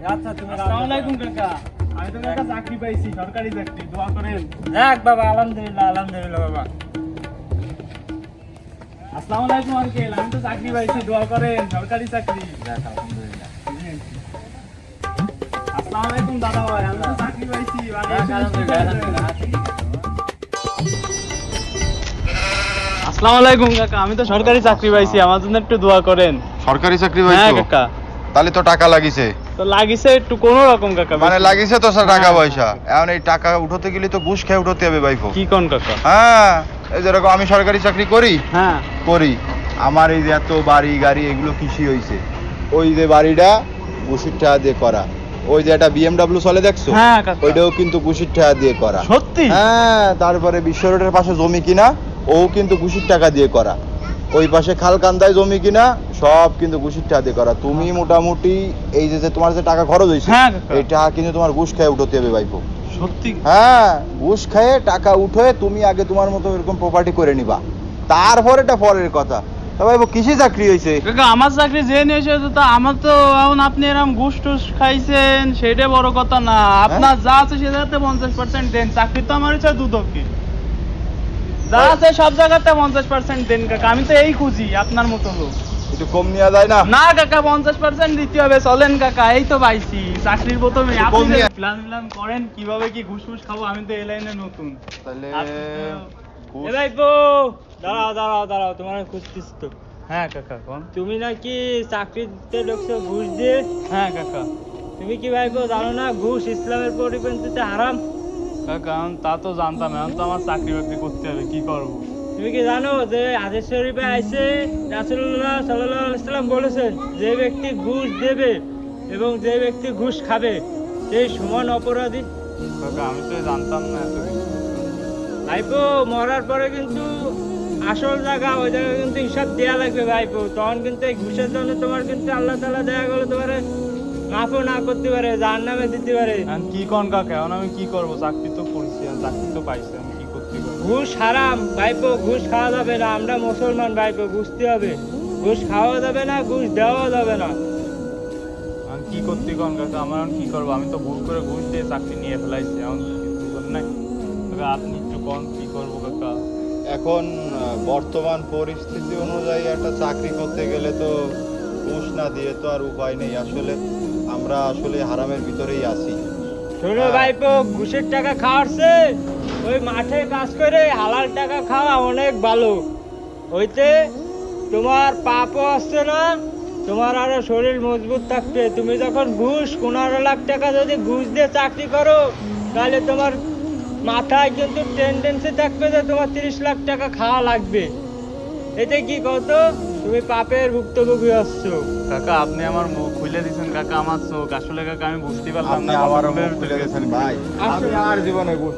আচ্ছা তুমি আসসালামু আলাইকুম কাকা। আমি তো কাকা চাকরি পাইছি, সরকারি চাকরি, দোয়া করেন। যাক বাবা, আলহামদুলিল্লাহ আলহামদুলিল্লাহ বাবা। আসসালামু আলাইকুম আঙ্কেল, আমি তো চাকরি পাইছি, দোয়া করেন, সরকারি চাকরি। যাক আলহামদুলিল্লাহ। আসসালামু আলাইকুম দাদা ভাই, আমি তো চাকরি পাইছি, বাড়ি যাক এসে আলহামদুলিল্লাহ আলহামদুলিল্লাহ। আসসালামু আলাইকুম কাকা, আমি তো সরকারি চাকরি পাইছি, আমার জন্য একটু দোয়া করেন। সরকারি চাকরি হ্যাঁ পাইছো? কাকা, তাহলে তো টাকা লাগিছে, তো লাগিছে একটু কোনো রকম কাকা। মানে লাগিছে তো স্যার টাকা হ্যাঁ, পয়সা। এখন এই টাকা উঠোতে গেলে তো ঘুষ খেয়ে উঠোতে হবে ভাইপো। কি কোন কাকা? হ্যাঁ, এই যেরকম আমি সরকারি চাকরি করি হ্যাঁ করি, আমার এই যে এত বাড়ি গাড়ি এগুলো কৃষি হইছে, ওই যে বাড়িটা ঘুষির টাকা দিয়ে করা, ওই যে একটা বিএমডব্লিউ চলে দেখছো, হ্যাঁ কাকা। ওইটাও কিন্তু ঘুষির টাকা দিয়ে করা। সত্যি? হ্যাঁ, তারপরে বিশ্ব রোডের পাশে জমি কিনা, ও কিন্তু ঘুষির টাকা দিয়ে করা। ওই পাশে খালকান্দায় জমি কিনা, সব কিন্তু ঘুষির টাকা দিয়ে করা। তুমি মোটামুটি এই যে যে তোমার যে টাকা খরচ হয়েছে, হ্যাঁ কাকা। এই টাকা কিন্তু তোমার ঘুষ খেয়ে উঠতে হবে ভাইপো। সত্যি? হ্যাঁ, ঘুষ খেয়ে টাকা উঠে তুমি আগে তোমার মতো এরকম প্রপার্টি করে নিবা, তারপর এটা পরের কথা। তা ভাইপো কিসে চাকরি হয়েছে? কাকা আমার চাকরি যে নিয়েছে তো আমার তো এখন আপনি এরকম ঘুষ টুস খাইছেন সেটা বড় কথা না, আপনার যা আছে সেটাতে 50% দেন। চাকরি তো আমার হচ্ছে দুদকে, যা আছে সব জায়গাতে 50% দেন কাকা। আমি তো এই খুঁজি আপনার মতো লোক। একটু কম নেওয়া যায় না? না কাকা, 50% দিতে হবে, চলেন কাকা, এই তো পাইছি চাকরির প্রথমে। একটু আপনি কম নিয়ে- প্ল্যান করেন কিভাবে কি ঘুষ ফুস খাবো, আমি তো এই লাইনে নতুন। তাহলে আপনি ঘুষ- এ ভাইপো, দাঁড়াও দাঁড়াও দাঁড়াও, তোমার খুঁজছিস তো। হ্যাঁ কাকা কোন? তুমি নাকি চাকরিতে ঢুকছো ঘুষ দিয়ে? হ্যাঁ কাকা। তুমি কি ভাইপো জানো না ঘুষ ইসলামের পরিপন্থীতে হারাম? কাকা আমি তা তো জানতাম, এখন তো আমার চাকরি বাকরি করতে হবে, কি করবো? তুমি কি জানো যে হাদিস শরীফে আইছে রাসূলুল্লাহ সাল্লাল্লাহু আলাইহি ওয়াসাল্লাম বলেছেন, যে ব্যক্তি ঘুষ দেবে এবং যে ব্যক্তি ঘুষ খাবে সেই সমান অপরাধী। কাকা আমি তো জানতাম না এত কিছু। ভাইপো মরার পরে কিন্তু আসল জায়গা, ওই জায়গায় কিন্তু হিসাব দেয়া লাগবে ভাইপো। তখন কিন্তু এই ঘুষের জন্য তোমার কিন্তু আল্লাহ তাআলা দেখা গেল তোমার মাফও না করতে পারে, জাহান্নামে দিতে পারে। এখন কি কোন কাকা, এখন আমি কি করবো? চাকরি তো করছি, এখন চাকরি তো পাইছি, আমি কি করতে পারবো? ঘুষ হারাম ভাইপো, ঘুষ খাওয়া যাবে না। আমরা মুসলমান ভাইপো, বুঝতে হবে। ঘুষ খাওয়া যাবে না, ঘুষ দেওয়া যাবে না। এখন কি করতে কোন কাকা, আমার এখন কি করবো? আমি তো ভুল করে ঘুষ দিয়ে চাকরি নিয়ে ফেলাইছি, এখন কিছু করার নাই। কাকা আপনি একটু কোন কি করবো কাকা? এখন বর্তমান পরিস্থিতি অনুযায়ী একটা চাকরি করতে গেলে তো ঘুষ না দিয়ে তো আর উপায় নেই। আসলে আমরা আসলে হারামের ভিতরেই আছি। শোনো ভাইপো, ঘুষের টাকা খাওয়াচ্ছে, ওই মাঠে কাজ করে হালাল টাকা খাওয়া অনেক ভালো। হইতে তোমার পাপও আসছে না, তোমার আরো শরীর মজবুত থাকবে। তুমি যখন ঘুষ 15 লাখ টাকা যদি ঘুষ দিয়ে চাকরি করো, তাহলে তোমার মাথায় কিন্তু টেন্ডেন্সি থাকবে যে তোমার 30 লাখ টাকা খাওয়া লাগবে। এতে কি কত তুমি পাপের ভুক্তভোগী হচ্ছ। কাকা আপনি আমার মুখ খুলে দিয়েছেন কাকা, আমার চোখ আসলে কাকা আমি বুঝতে পারলাম আপনি না। আমারও ভুলের মুখ খুলে ভিতরে গেছেন ভাই, আসলে- আমি আর জীবনে ঘুষ